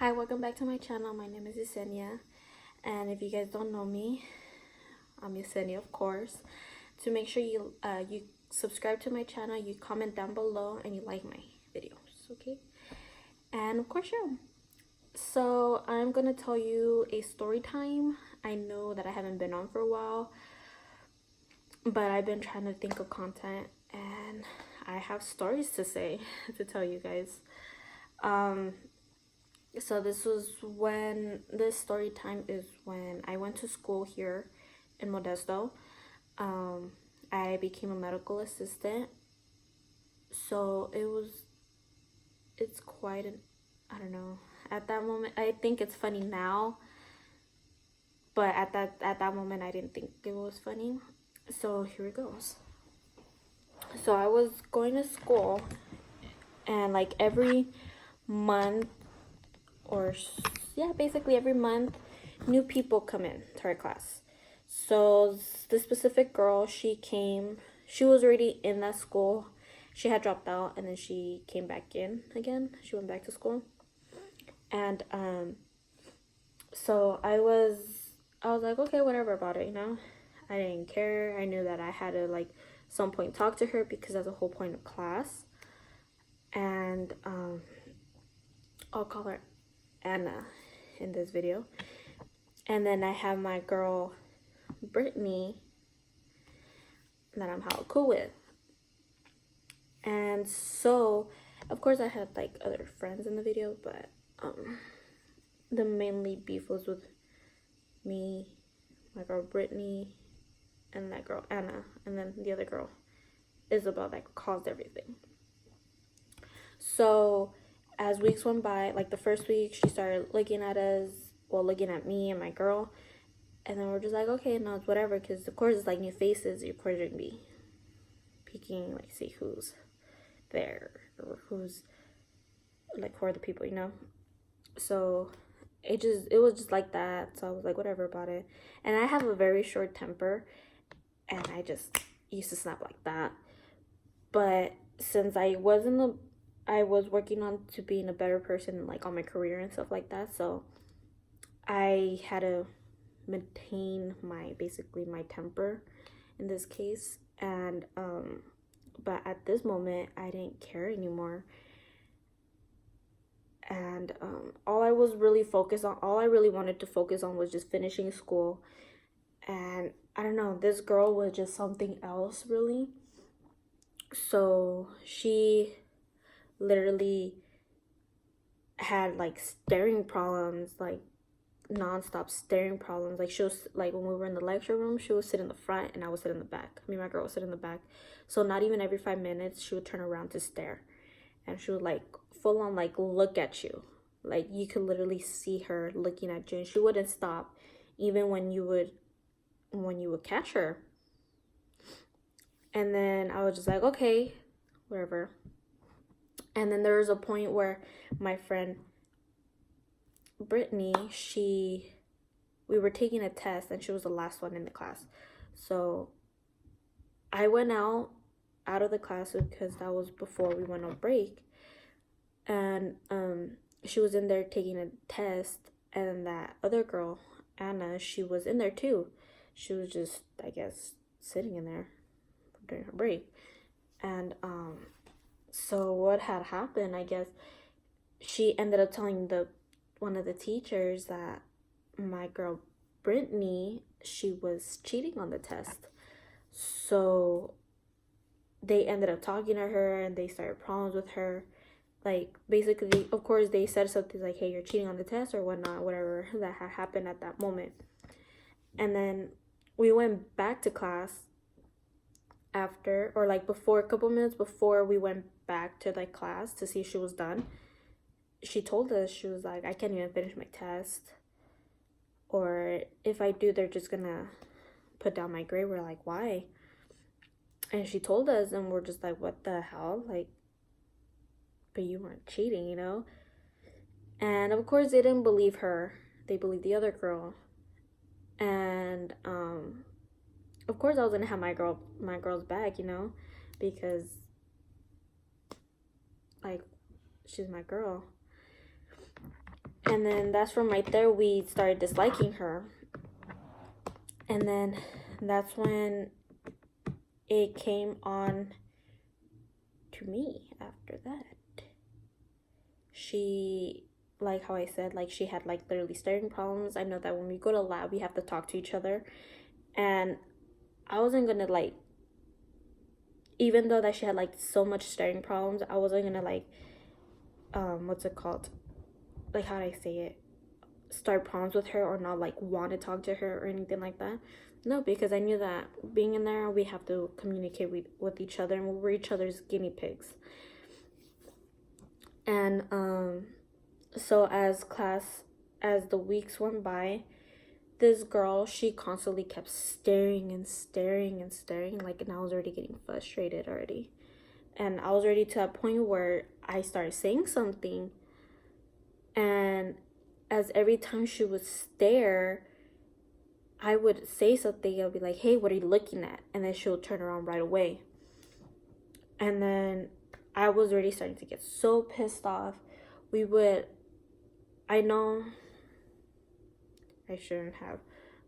Hi, welcome back to my channel. My name is Yesenia, and if you guys don't know me, I'm Yesenia, of course. To make sure you subscribe to my channel, you comment down below, and you like my videos, okay? And of course, yeah. So I'm gonna tell you a story time. I know that I haven't been on for a while, but I've been trying to think of content, and I have stories to say to tell you guys. So this story time is when I went to school here in Modesto. I became a medical assistant. So it's quite an, I don't know, at that moment, I think it's funny now, but at that moment I didn't think it was funny. So here it goes. So I was going to school, and like every month, or yeah, basically every month, new people come in to our class. So the specific girl, she was already in that school. She had dropped out, and then she came back in again. She went back to school. And so I was like, okay, whatever about it, you know. I didn't care. I knew that I had to like some point talk to her because that's the whole point of class. And I'll call her Anna in this video. And then I have my girl Brittany that I'm hella cool with. And so of course I had like other friends in the video, but the mainly beef was with me, my girl Brittany, and that girl Anna, and then the other girl Isabel that caused everything. So as weeks went by, like the first week she started looking at us, well, looking at me and my girl, and then we're just like, okay, no, it's whatever, because of course it's like new faces. Of course you're gonna be peeking, like, see who's there or who's like, who are the people, you know. So it was just like that. So I was like, whatever about it. And I have a very short temper, and I just used to snap like that. But since I was working on to being a better person, like on my career and stuff like that, so I had to maintain basically my temper in this case. And but at this moment I didn't care anymore. And all I really wanted to focus on was just finishing school. And I don't know, this girl was just something else, really. So she literally had like staring problems, like non-stop staring problems. Like she was like, when we were in the lecture room, she would sit in the front and I would sit in the back. My girl would sit in the back. So not even every 5 minutes she would turn around to stare, and she would like full on like look at you. Like you could literally see her looking at you, and she wouldn't stop even when you would catch her. And then I was just like, okay, whatever. And then there was a point where my friend Brittany, we were taking a test, and she was the last one in the class. So I went out of the class because that was before we went on break. And she was in there taking a test, and that other girl, Anna, she was in there too. She was just, I guess, sitting in there during her break. And so what had happened, I guess, she ended up telling one of the teachers that my girl Brittany, she was cheating on the test. So they ended up talking to her, and they started problems with her. Like, basically, of course, they said something like, hey, you're cheating on the test or whatnot, whatever that had happened at that moment. And then we went back to class after, or like before, a couple minutes before we went back to like class to see if she was done. She told us, she was like, I can't even finish my test, or if I do, they're just gonna put down my grade. We're like, why? And she told us, and we're just like, what the hell? Like, but you weren't cheating, you know? And of course they didn't believe her. They believed the other girl. And of course I was gonna have my girl's back, you know, because like she's my girl. And then that's from right there we started disliking her. And then that's when it came on to me after that. She, like how I said, like she had like literally staring problems. I know that when we go to lab, we have to talk to each other. And I wasn't gonna like, even though that she had like so much staring problems, I wasn't gonna like, what's it called? Like, how do I say it? Start problems with her or not like want to talk to her or anything like that. No, because I knew that being in there, we have to communicate with each other, and we're each other's guinea pigs. And so as the weeks went by, this girl, she constantly kept staring and staring and staring, like, and I was already getting frustrated already. And I was already to that point where I started saying something, and as every time she would stare, I would say something. I'll be like, hey, what are you looking at? And then she'll turn around right away. And then I was already starting to get so pissed off. I know I shouldn't have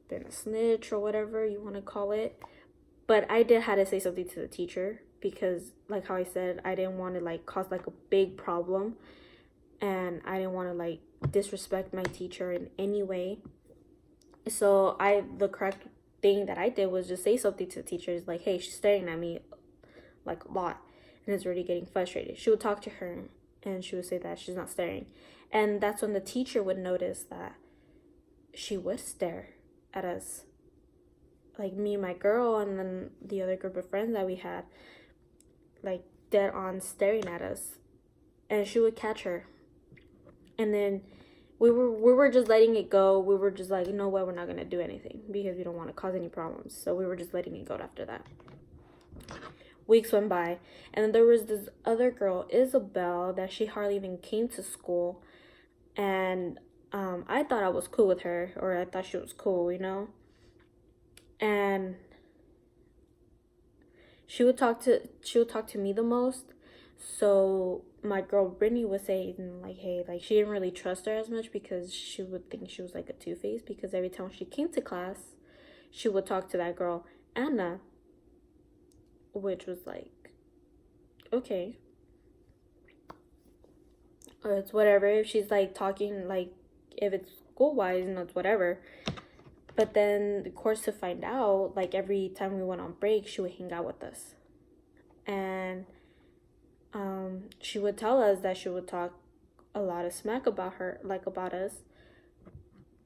been a snitch or whatever you want to call it, but I did have to say something to the teacher because, like how I said, I didn't want to like cause like a big problem, and I didn't want to like disrespect my teacher in any way. So the correct thing that I did was just say something to the teachers, like, hey, she's staring at me like a lot and is already getting frustrated. She would talk to her and she would say that she's not staring. And that's when the teacher would notice that she would stare at us, like me and my girl, and then the other group of friends that we had, like dead on staring at us. And she would catch her. And then we were just letting it go. We were just like, you know what, we're not gonna do anything because we don't want to cause any problems. So we were just letting it go after that. Weeks went by, and then there was this other girl, Isabel, that she hardly even came to school, and I thought I was cool with her, or I thought she was cool, you know. And she would talk to me the most. So my girl Brittany was saying like, hey, like she didn't really trust her as much because she would think she was like a two-face, because every time she came to class, she would talk to that girl Anna, which was like, okay, it's whatever. If she's like talking, like if it's school wise, and it's whatever. But then, of course, to find out, like every time we went on break, she would hang out with us, and she would tell us that she would talk a lot of smack about her, like about us.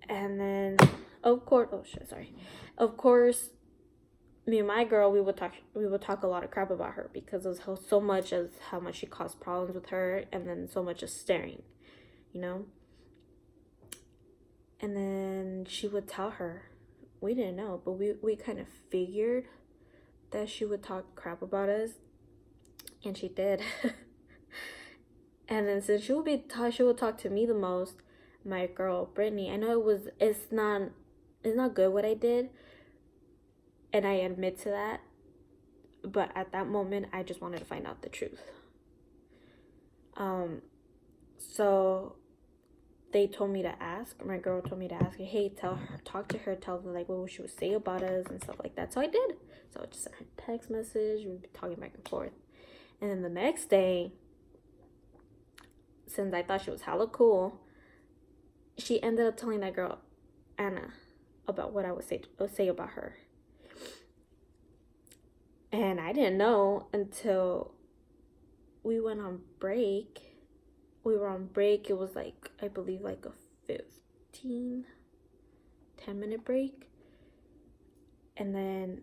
And then, of course, of course, me and my girl, we would talk a lot of crap about her because of so much as how much she caused problems with her, and then so much of staring, you know. And then she would tell her, we didn't know, but we kind of figured that she would talk crap about us, and she did. And then since she would talk to me the most, my girl Brittany, I know it's not good what I did, and I admit to that, but at that moment I just wanted to find out the truth. So they told me to ask, my girl told me to ask her, hey, talk to her, tell her like what she would say about us and stuff like that. So I did. So I just sent her a text message, we'd be talking back and forth. And then the next day, since I thought she was hella cool, she ended up telling that girl Anna about what I would say about her. And I didn't know until we went on break. We were on break. It was like, I believe like a 10-minute break. And then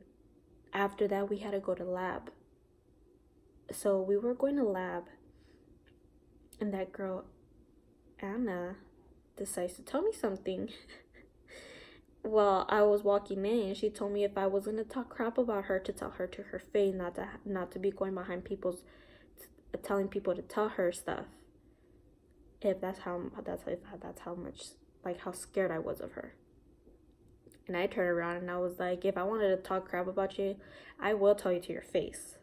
after that, we had to go to lab. So we were going to lab, and that girl Anna decides to tell me something. Well, I was walking in, and she told me if I was gonna talk crap about her, to tell her to her face, not to be going behind telling people to tell her stuff. If that's how much, like, how scared I was of her. And I turned around and I was like, if I wanted to talk crap about you, I will tell you to your face.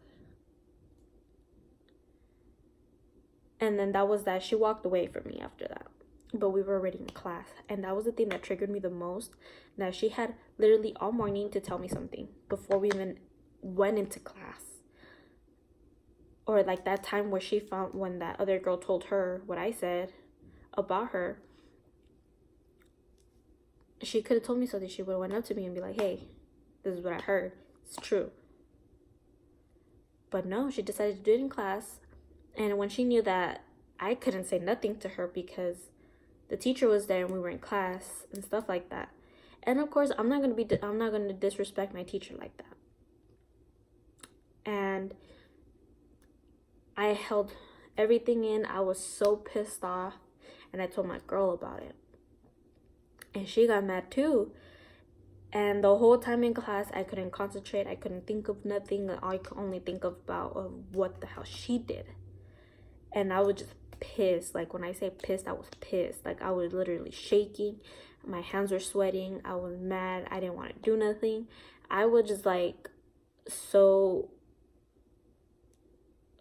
And then that was that. She walked away from me after that. but we were already in class. And that was the thing that triggered me the most, that she had literally all morning to tell me something before we even went into class. Or like that time where she found, when that other girl told her what I said about her, she could have told me something. She would have went up to me and be like, hey, this is what I heard, it's true. But no, she decided to do it in class. And when she knew that I couldn't say nothing to her because the teacher was there and we were in class and stuff like that. And of course, I'm not going to disrespect my teacher like that. And I held everything in. I was so pissed off, and I told my girl about it. And she got mad too. And the whole time in class, I couldn't concentrate. I couldn't think of nothing. I could only think about what the hell she did. And I was just pissed. Like, when I say pissed, I was pissed. Like, I was literally shaking. My hands were sweating. I was mad. I didn't want to do nothing. I was just like so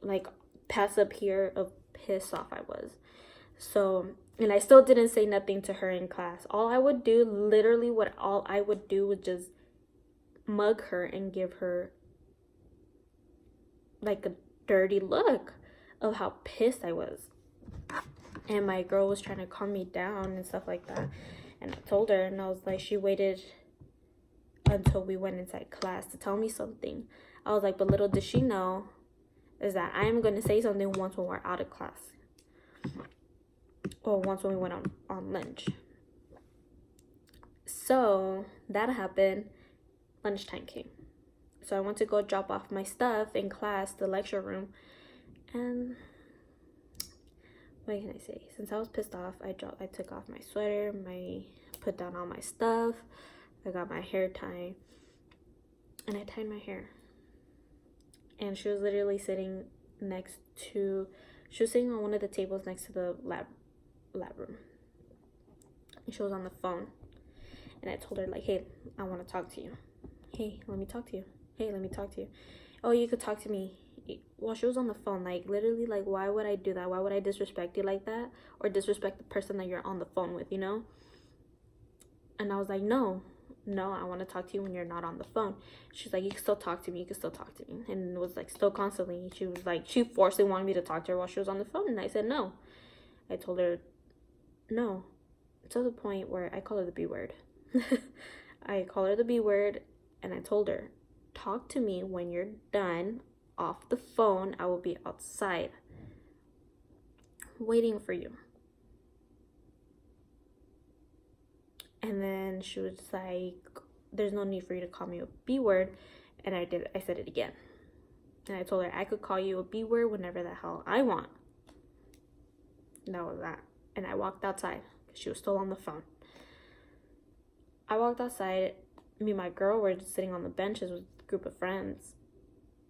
like pass up here of pissed off I was. So, and I still didn't say nothing to her in class. All I would do, literally all I would do was just mug her and give her like a dirty look of how pissed I was. And my girl was trying to calm me down and stuff like that. And I told her, and I was like, she waited until we went inside class to tell me something. I was like, but little did she know is that I'm going to say something once when we're out of class. Or once when we went on lunch. So that happened. Lunchtime came. So I went to go drop off my stuff in class, the lecture room. And what can I say? Since I was pissed off, I took off my sweater, put down all my stuff. I got my hair tied. And I tied my hair. And she was literally sitting she was sitting on one of the tables next to the lab room. And she was on the phone. And I told her, like, hey, I want to talk to you. Hey, let me talk to you. Hey, let me talk to you. Oh, you could talk to me. Well, she was on the phone. Like, literally, like, why would I do that? Why would I disrespect you like that? Or disrespect the person that you're on the phone with, you know? And I was like, no, I want to talk to you when you're not on the phone. She's like, you can still talk to me. And it was like still constantly. She was like, she forcibly wanted me to talk to her while she was on the phone. And I said, no. I told her, no. To the point where I call her the B word. I call her the B word. And I told her, talk to me when you're done off the phone. I will be outside waiting for you. And then she was like, there's no need for you to call me a B word. And I said it again. And I told her I could call you a B word whenever the hell I want. And that was that. And I walked outside because she was still on the phone. I walked outside. Me and my girl were just sitting on the benches with a group of friends.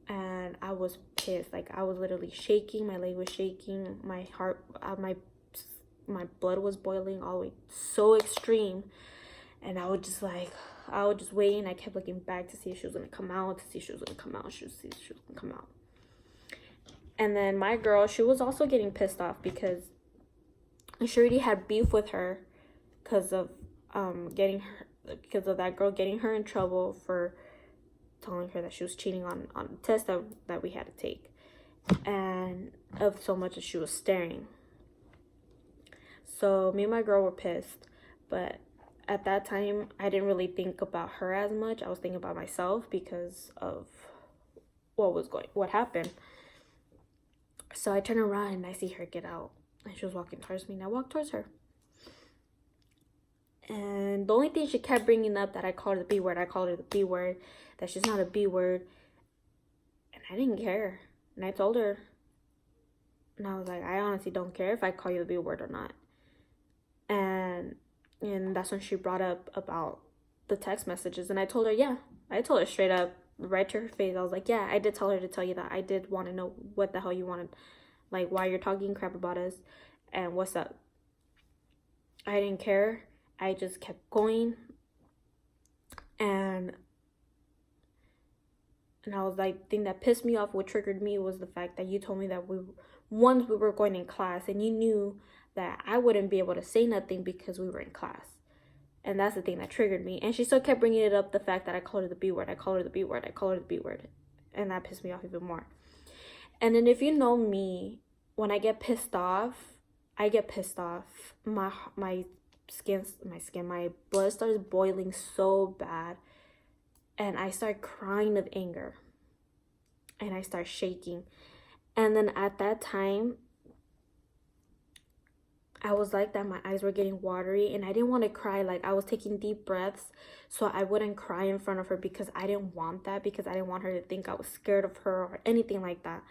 And I was pissed. Like, I was literally shaking. My leg was shaking. My heart, my blood was boiling all the way so extreme. And I was just waiting. I kept looking back to see if she was going to come out, And then my girl, she was also getting pissed off because she already had beef with her because of that girl getting her in trouble for telling her that she was cheating on a test that we had to take. And of so much as she was staring. So me and my girl were pissed, but at that time I didn't really think about her as much. I was thinking about myself because of what happened. So I turn around and I see her get out, and she was walking towards me, and I walked towards her. And the only thing she kept bringing up, that I called her the B word, that she's not a B word. And I didn't care. And I told her, and I was like, I honestly don't care if I call you the B word or not. And that's when she brought up about the text messages. And I told her, yeah. I told her straight up, right to her face. I was like, yeah, I did tell her to tell you that. I did want to know what the hell you wanted. Like, why you're talking crap about us. And what's up. I didn't care. I just kept going. And I was like, the thing that pissed me off, what triggered me, was the fact that you told me that once we were going in class and you knew that I wouldn't be able to say nothing because we were in class. And that's the thing that triggered me. And she still kept bringing it up, the fact that I called her the B word. I called her the B word. I called her the B word. And that pissed me off even more. And then if you know me, when I get pissed off, I get pissed off. My blood starts boiling so bad. And I start crying of anger. And I start shaking. And then at that time, I was like that. My eyes were getting watery and I didn't want to cry. Like, I was taking deep breaths so I wouldn't cry in front of her, because I didn't want that, because I didn't want her to think I was scared of her or anything like that.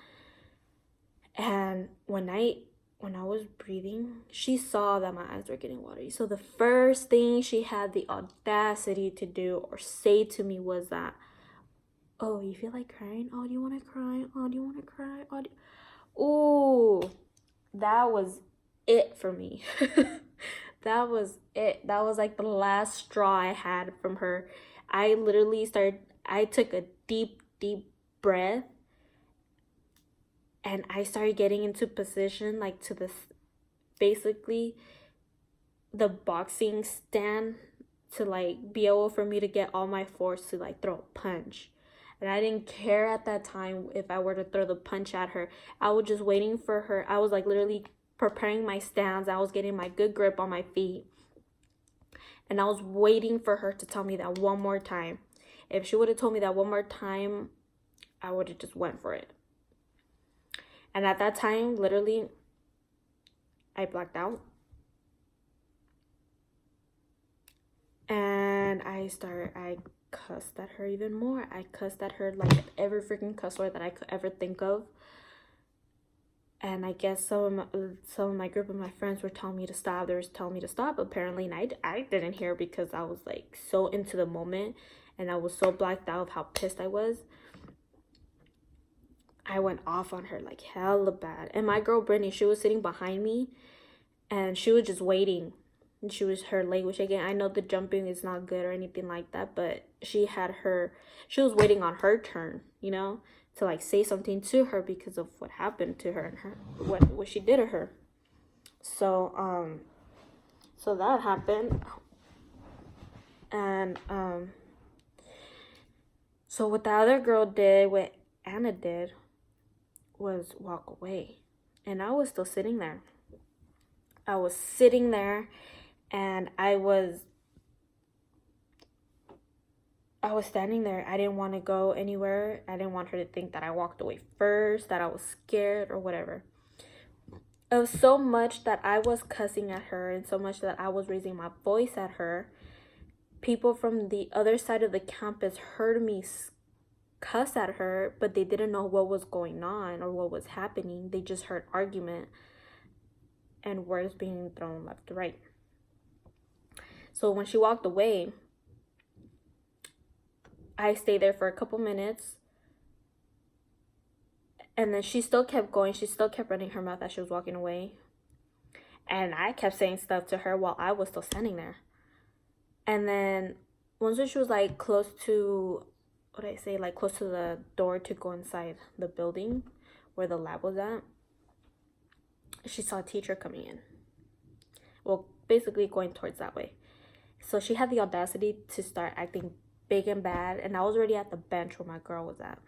And when I was breathing, she saw that my eyes were getting watery. So the first thing she had the audacity to do or say to me was that, "Oh, you feel like crying? Oh, do you want to cry? Oh, do you want to cry? Oh, ooh, that was it for me." That was it. That was like the last straw I had from her. I took a deep breath, and I started getting into position, like to this, basically the boxing stand, to like be able for me to get all my force to like throw a punch. And I didn't care at that time if I were to throw the punch at her. I was just waiting for her. I was like literally preparing my stance. I was getting my good grip on my feet. And I was waiting for her to tell me that one more time. If she would have told me that one more time, I would have just went for it. And at that time, literally, I blacked out. And I cussed at her even more. I cussed at her like every freaking cuss word that I could ever think of. And I guess some of my group of my friends were telling me to stop. They were telling me to stop. Apparently, and I didn't hear, because I was like so into the moment. And I was so blacked out of how pissed I was. I went off on her like hella bad. And my girl Brittany, she was sitting behind me. And she was just waiting. And her leg was shaking. I know the jumping is not good or anything like that. But she was waiting on her turn, you know, to like say something to her because of what happened to her and what she did to her. So so that happened. And so what the other girl did, what Anna did, was walk away. And I was still sitting there. And I was standing there. I didn't want to go anywhere. I didn't want her to think that I walked away first, that I was scared or whatever. It was so much that I was cussing at her, and so much that I was raising my voice at her. People from the other side of the campus heard me cuss at her, but they didn't know what was going on or what was happening. They just heard argument and words being thrown left to right. So when she walked away, I stayed there for a couple minutes. And then she still kept going. She still kept running her mouth as she was walking away. And I kept saying stuff to her while I was still standing there. And then once she was like close to, close to the door to go inside the building where the lab was at, she saw a teacher coming in. Well, basically going towards that way. So she had the audacity to start acting big and bad. And I was already at the bench where my girl was at.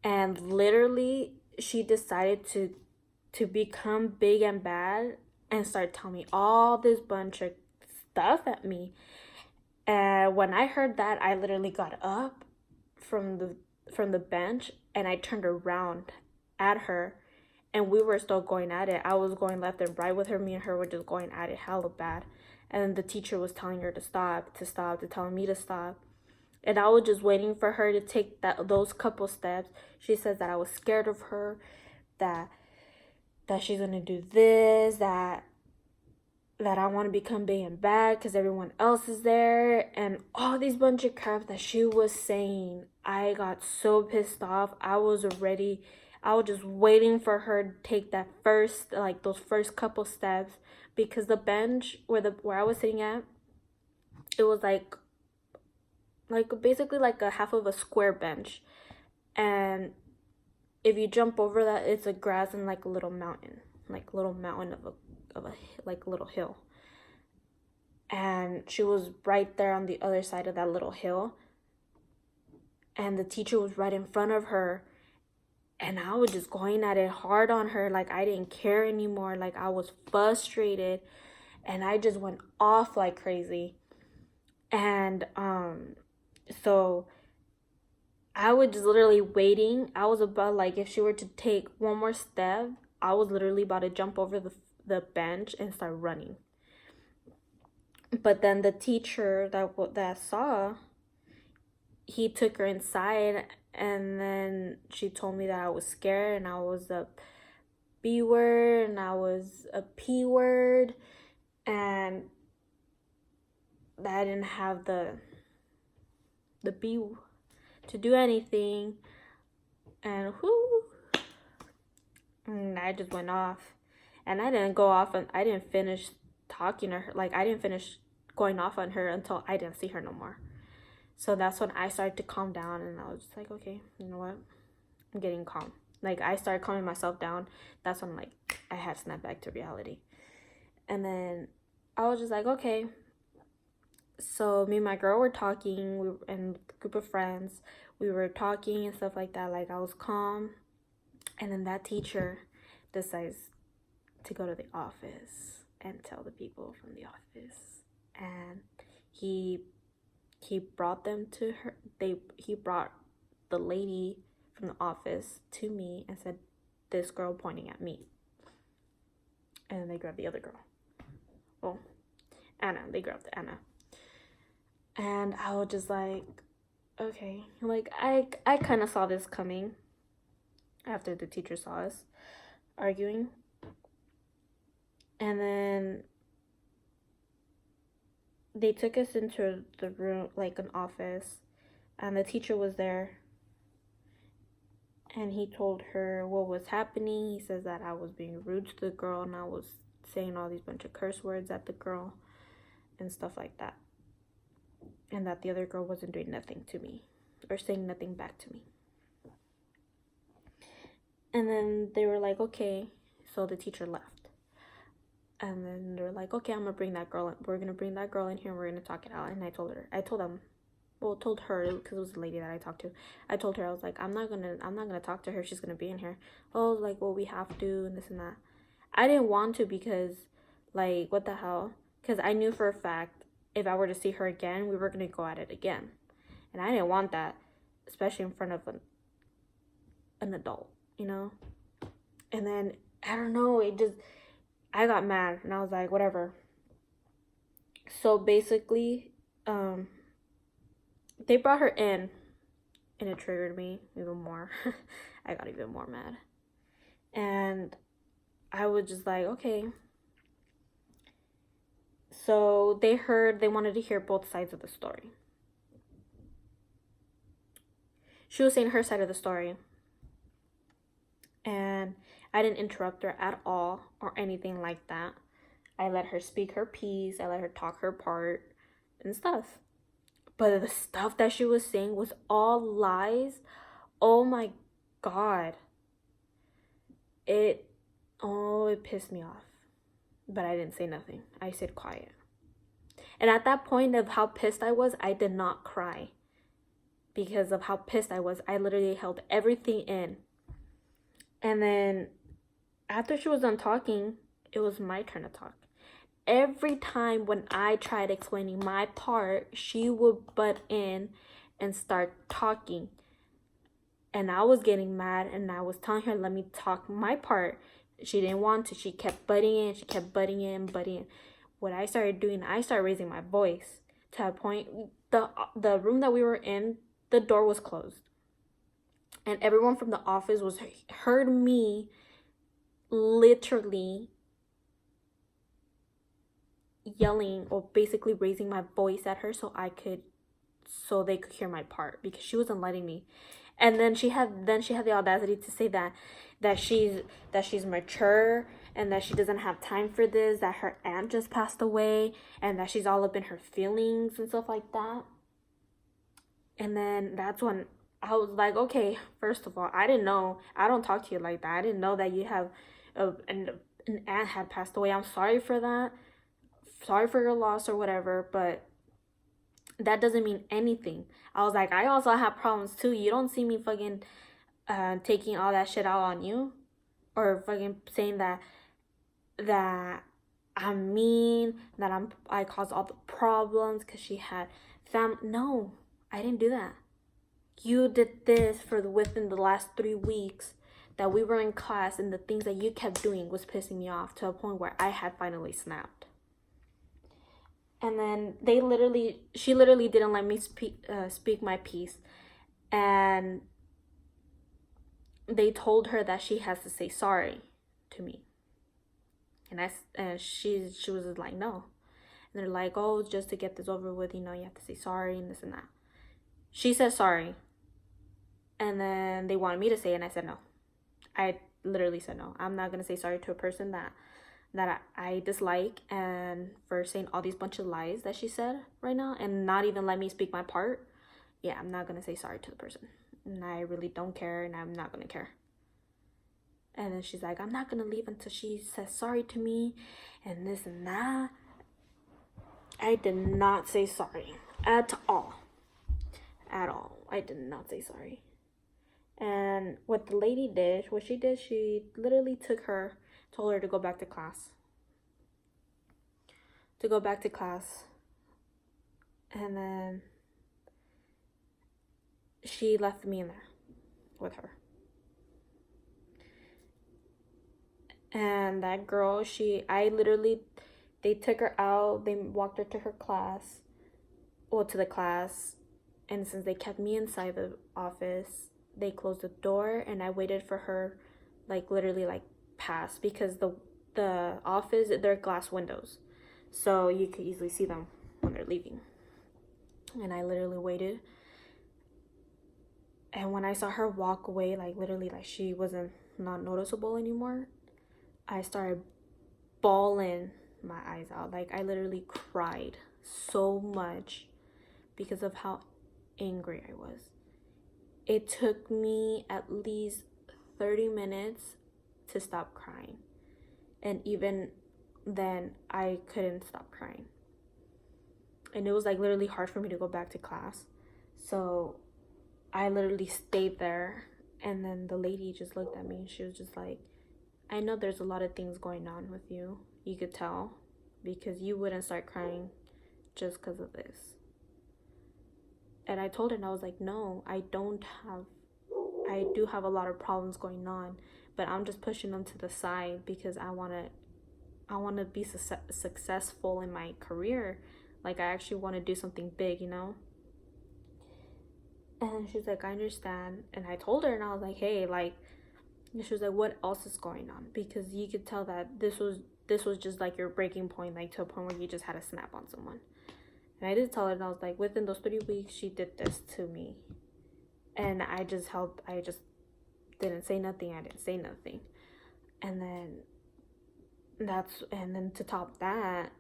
And literally, she decided to become big and bad and start telling me all this bunch of stuff at me. And when I heard that, I literally got up from the bench and I turned around at her, and we were still going at it. I was going left and right with her. Me and her were just going at it hella bad. And the teacher was telling her to telling me to stop. And I was just waiting for her to take those couple steps. She says that I was scared of her, that she's gonna do this, that I want to become big and bad because everyone else is there, and all these bunch of crap that she was saying. I got so pissed off. I was just waiting for her to take those first couple steps, because the bench where I was sitting at, it was like basically like a half of a square bench, and if you jump over that, it's a grass and like a little mountain. like little mountain of a like little hill. And she was right there on the other side of that little hill. And the teacher was right in front of her. And I was just going at it hard on her. Like, I didn't care anymore. Like, I was frustrated. And I just went off like crazy. And so I was just literally waiting. I was about, like, if she were to take one more step, I was literally about to jump over the bench and start running. But then the teacher that saw, he took her inside, and then she told me that I was scared and I was a B word and I was a P word, and that I didn't have the B to do anything. And I just went off. And I didn't go off, and I didn't finish talking to her. Like, I didn't finish going off on her until I didn't see her no more. So that's when I started to calm down, and I was just like, okay, you know what? I'm getting calm. Like, I started calming myself down. That's when, like, I had snapped back to reality. And then I was just like, okay. So me and my girl were talking, and a group of friends, we were talking and stuff like that. Like, I was calm. And then that teacher decides to go to the office and tell the people from the office. And he brought them to her. He brought the lady from the office to me and said, this girl, pointing at me. And then they grabbed the other girl. Well, Anna. They grabbed Anna. And I was just like, okay. Like, I kind of saw this coming after the teacher saw us arguing. And then they took us into the room, like an office, and the teacher was there. And he told her what was happening. He says that I was being rude to the girl, and I was saying all these bunch of curse words at the girl and stuff like that. And that the other girl wasn't doing nothing to me or saying nothing back to me. And then they were like, okay. So the teacher left. And then they're like, okay, I'm gonna bring that girl in. We're gonna bring that girl in here and we're gonna talk it out. And I told her, told her, because it was the lady that I talked to. I told her, I was like, I'm not gonna talk to her. She's gonna be in here. Oh, like, well, we have to, and this and that. I didn't want to because, like, what the hell? Because I knew for a fact if I were to see her again, we were gonna go at it again, and I didn't want that, especially in front of an adult, you know. And then I don't know, I got mad, and I was like, whatever. So basically, they brought her in, and it triggered me even more. I got even more mad. And I was just like, okay. So they wanted to hear both sides of the story. She was saying her side of the story. And I didn't interrupt her at all or anything like that. I let her speak her piece. I let her talk her part and stuff. But the stuff that she was saying was all lies. Oh my God. It pissed me off. But I didn't say nothing. I stayed quiet. And at that point of how pissed I was, I did not cry. Because of how pissed I was, I literally held everything in. And then after she was done talking, it was my turn to talk. Every time when I tried explaining my part, she would butt in and start talking. And I was getting mad, and I was telling her, let me talk my part. She didn't want to. She kept butting in. She kept butting in. What I started doing, I started raising my voice to a point. The room that we were in, the door was closed. And everyone from the office heard me literally yelling or basically raising my voice at her so they could hear my part, because she wasn't letting me. And then she had the audacity to say that she's mature and that she doesn't have time for this, that her aunt just passed away and that she's all up in her feelings and stuff like that. And then that's when I was like, okay, first of all, I didn't know. I don't talk to you like that. I didn't know that you have an aunt had passed away. I'm sorry for that. Sorry for your loss or whatever, but that doesn't mean anything. I was like, I also have problems too. You don't see me fucking taking all that shit out on you, or fucking saying that I'm mean, that I caused all the problems because she had no, I didn't do that. You did this within the last 3 weeks that we were in class, and the things that you kept doing was pissing me off to a point where I had finally snapped. And then she literally didn't let me speak my piece, and they told her that she has to say sorry to me. And she was just like, no. And they're like, oh, just to get this over with, you have to say sorry and this and that. She said sorry. And then they wanted me to say it, and I said no. I literally said no. I'm not going to say sorry to a person that I dislike, and for saying all these bunch of lies that she said right now and not even let me speak my part. Yeah, I'm not going to say sorry to the person. And I really don't care, and I'm not going to care. And then she's like, I'm not going to leave until she says sorry to me and this and that. I did not say sorry at all. At all. I did not say sorry. And what the lady did, she literally told her to go back to class. And then she left me in there with her. And that girl, they took her out, they walked her to her class, to the class, and since they kept me inside the office, they closed the door, and I waited for her, literally pass, because the office, they're glass windows, so you could easily see them when they're leaving. And I literally waited, and when I saw her walk away, literally she wasn't not noticeable anymore, I started bawling my eyes out. I literally cried so much because of how angry I was. It took me at least 30 minutes to stop crying. And even then, I couldn't stop crying. And it was literally hard for me to go back to class. So I literally stayed there. And then the lady just looked at me, and she was just like, I know there's a lot of things going on with you. You could tell, because you wouldn't start crying just because of this. And I told her, and I was like, no, I do have a lot of problems going on, but I'm just pushing them to the side because I want to be successful in my career. I actually want to do something big, And she's like, I understand. And I told her, and I was like, hey, and she was like, what else is going on? Because you could tell that this was just your breaking point, to a point where you just had to snap on someone. And I did tell her, and I was like, within those 3 weeks, she did this to me. And I just didn't say nothing. I didn't say nothing. And then to top that,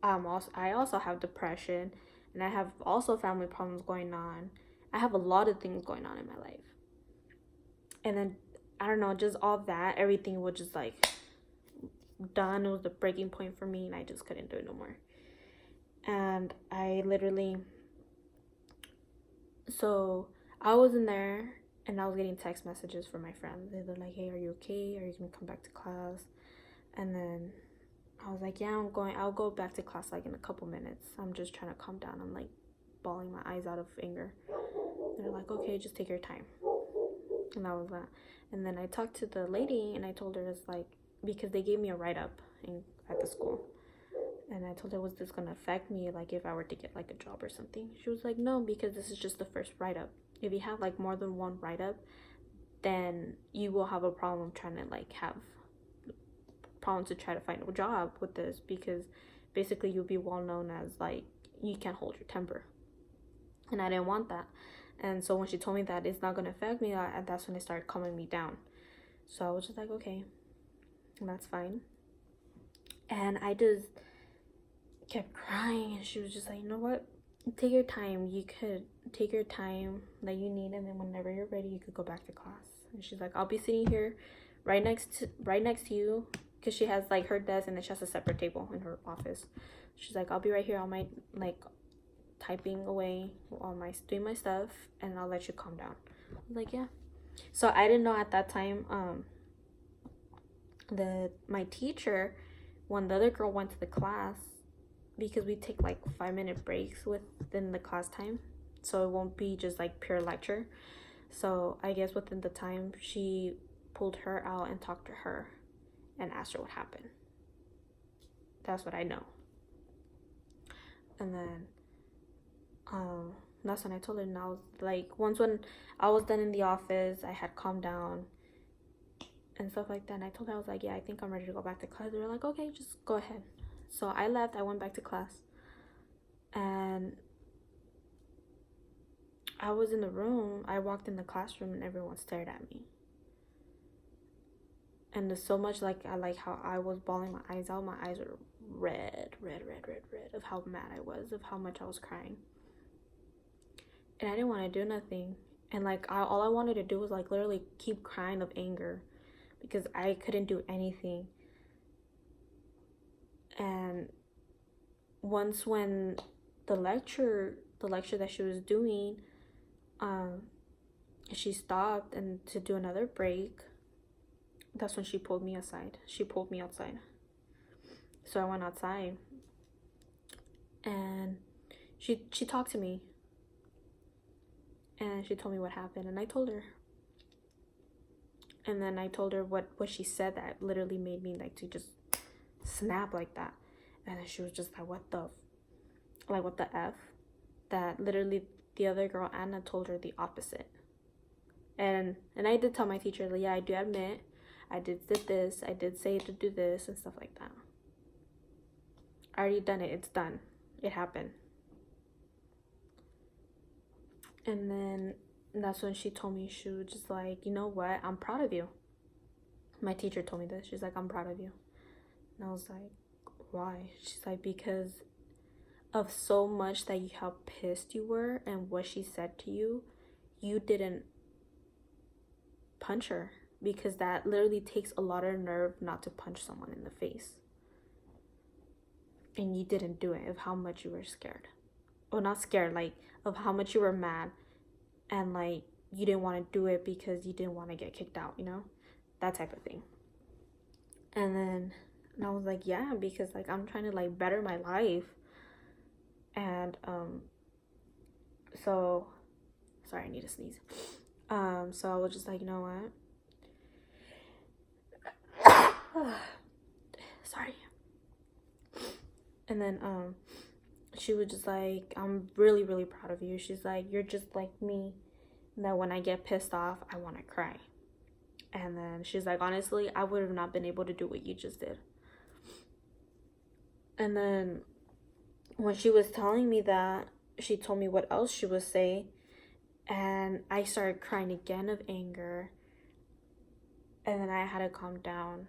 I also have depression, and I have also family problems going on. I have a lot of things going on in my life. And then, I don't know, just all that, everything was just done. It was the breaking point for me, and I just couldn't do it no more. And so I was in there, and I was getting text messages from my friends. They were like, hey, are you okay? Are you gonna come back to class? And then I was like, yeah, I'll go back to class in a couple minutes. I'm just trying to calm down. I'm bawling my eyes out of anger. They're like, okay, just take your time. And that was that. And then I talked to the lady, and I told her, it's because they gave me a write-up at the school. And I told her, was this going to affect me, if I were to get, a job or something? She was like, no, because this is just the first write-up. If you have, more than one write-up, then you will have a problem trying to, have problems to try to find a job with this, because basically you'll be well known as, you can't hold your temper. And I didn't want that. And so when she told me that it's not going to affect me, that's when it started calming me down. So I was just like, okay, that's fine. And I just kept crying, and she was just like, you know what, take your time. You could take your time that you need, and then whenever you're ready, you could go back to class. And she's like, I'll be sitting here right next to you because she has like her desk and then she has a separate table in her office. She's like, I'll be right here on my like typing away on my doing my stuff, and I'll let you calm down. I was like, yeah. So I didn't know at that time my teacher, when the other girl went to the class, because we take like 5-minute breaks within the class time, so it won't be just like pure lecture. So I guess within the time, she pulled her out and talked to her and asked her what happened. That's what I know. And then that's when I told her. Now, like, once when I was done in the office, I had calmed down and stuff like that, and I told her, I was like, yeah, I think I'm ready to go back to class. They were like, okay, just go ahead. So I left. I went back to class, and I was in the room. I walked in the classroom and everyone stared at me. And there's so much, like, I like how I was bawling my eyes out. My eyes were red of how mad I was, of how much I was crying. And I didn't want to do nothing. And like all I wanted to do was like literally keep crying of anger, because I couldn't do anything. And once when the lecture that she was doing, she stopped and to do another break, that's when she pulled me aside. She pulled me outside. So I went outside, and she talked to me, and she told me what happened, and I told her. And then I told her what she said that literally made me like to just snap like that. And then she was just like, what the F? That literally the other girl, Anna, told her the opposite. And I did tell my teacher, like, yeah, I do admit I did this, I did say to do this and stuff like that. I already done it. It's done. It happened. And then that's when she told me, she was just like, you know what? I'm proud of you. My teacher told me this. She's like, I'm proud of you. And I was like, why? She's like, because of so much that how pissed you were and what she said to you, you didn't punch her, because that literally takes a lot of nerve not to punch someone in the face. And you didn't do it, of how much you were scared. Well, not scared, like, of how much you were mad, and like you didn't want to do it because you didn't want to get kicked out, you know, that type of thing. And I was like, yeah, because like I'm trying to like better my life. And so sorry, I need to sneeze. So I was just like, you know what, sorry. And then she was just like, I'm really, really proud of you. She's like, you're just like me, that when I get pissed off, I want to cry. And then she's like, honestly, I would have not been able to do what you just did. And then when she was telling me that, she told me what else she would say, and I started crying again of anger. And then I had to calm down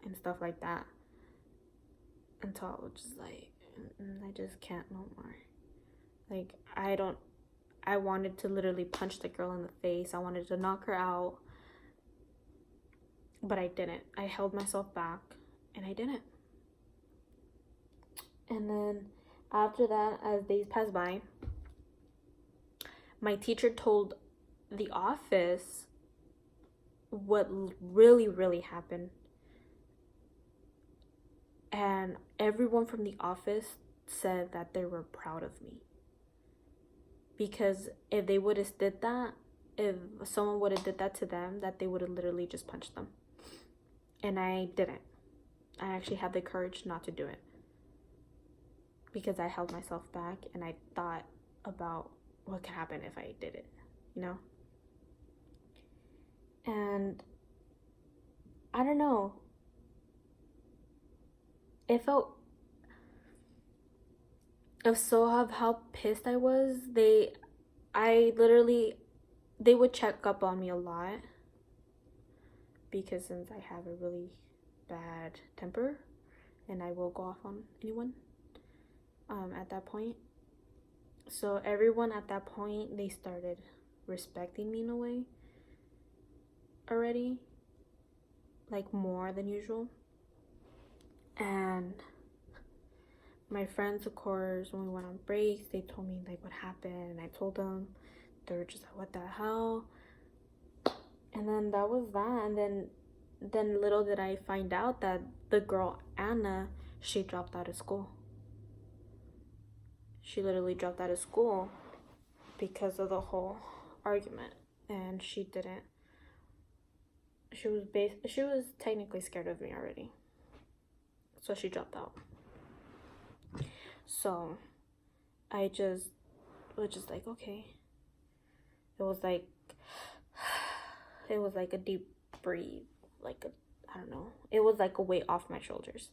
and stuff like that, until I was just like, I just can't no more. Like, I wanted to literally punch the girl in the face. I wanted to knock her out, but I didn't. I held myself back, and I didn't. And then after that, as days passed by, my teacher told the office what really, really happened. And everyone from the office said that they were proud of me. Because if they would have did that, if someone would have did that to them, that they would have literally just punched them. And I didn't. I actually had the courage not to do it, because I held myself back and I thought about what could happen if I did it, you know? And I don't know. It felt of how pissed I was. They would check up on me a lot, because since I have a really bad temper and I will go off on anyone at that point. So everyone at that point, they started respecting me in a way already. like more than usual. And my friends, of course, when we went on breaks, they told me like what happened, and I told them. They were just like, what the hell? And then that was that. And then little did I find out that the girl Anna, she dropped out of school. She literally dropped out of school because of the whole argument. And she didn't. She was technically scared of me already. So she dropped out. So I just was just like, okay. It was like a deep breathe, like I don't know. It was like a weight off my shoulders.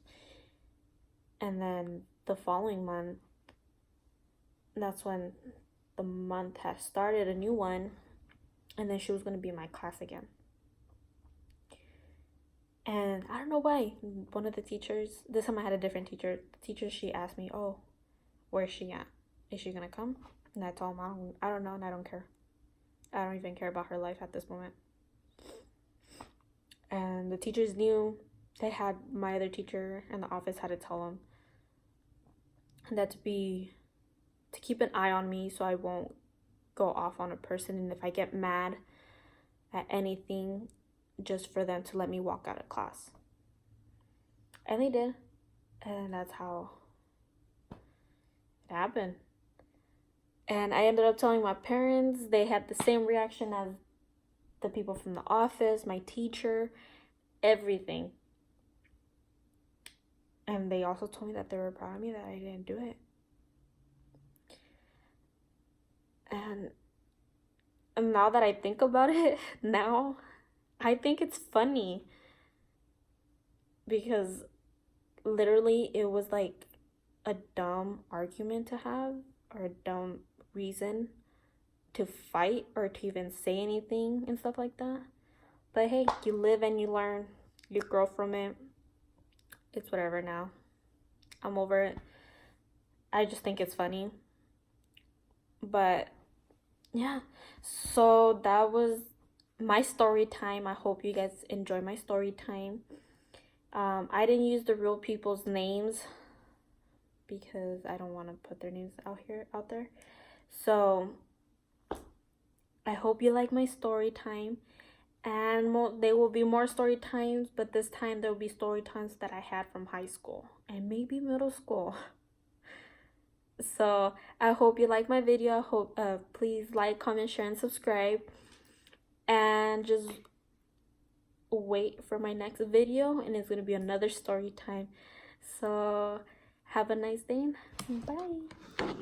And then the following month, that's when the month had started, a new one, and then she was going to be in my class again. And I don't know why. One of the teachers, this time I had a different teacher. The teacher, she asked me, oh, where's she at? Is she going to come? And I told them, I don't know, and I don't care. I don't even care about her life at this moment. And the teachers knew. They had my other teacher in the office had to tell them that to keep an eye on me so I won't go off on a person. And if I get mad at anything, just for them to let me walk out of class. And they did. And that's how it happened. And I ended up telling my parents. They had the same reaction as the people from the office, my teacher, everything. And they also told me that they were proud of me that I didn't do it. And now that I think about it, now I think it's funny. Because literally it was like a dumb argument to have, or a dumb reason to fight or to even say anything and stuff like that. But hey, you live and you learn. You grow from it. It's whatever now. I'm over it. I just think it's funny. But yeah, so that was my story time. I hope you guys enjoy my story time. I didn't use the real people's names because I don't want to put their names out there. So I hope you like my story time. And there will be more story times, but this time there will be story times that I had from high school and maybe middle school. So I hope you like my video. I hope please like, comment, share, and subscribe. And just wait for my next video, and it's gonna be another story time. So have a nice day. Bye.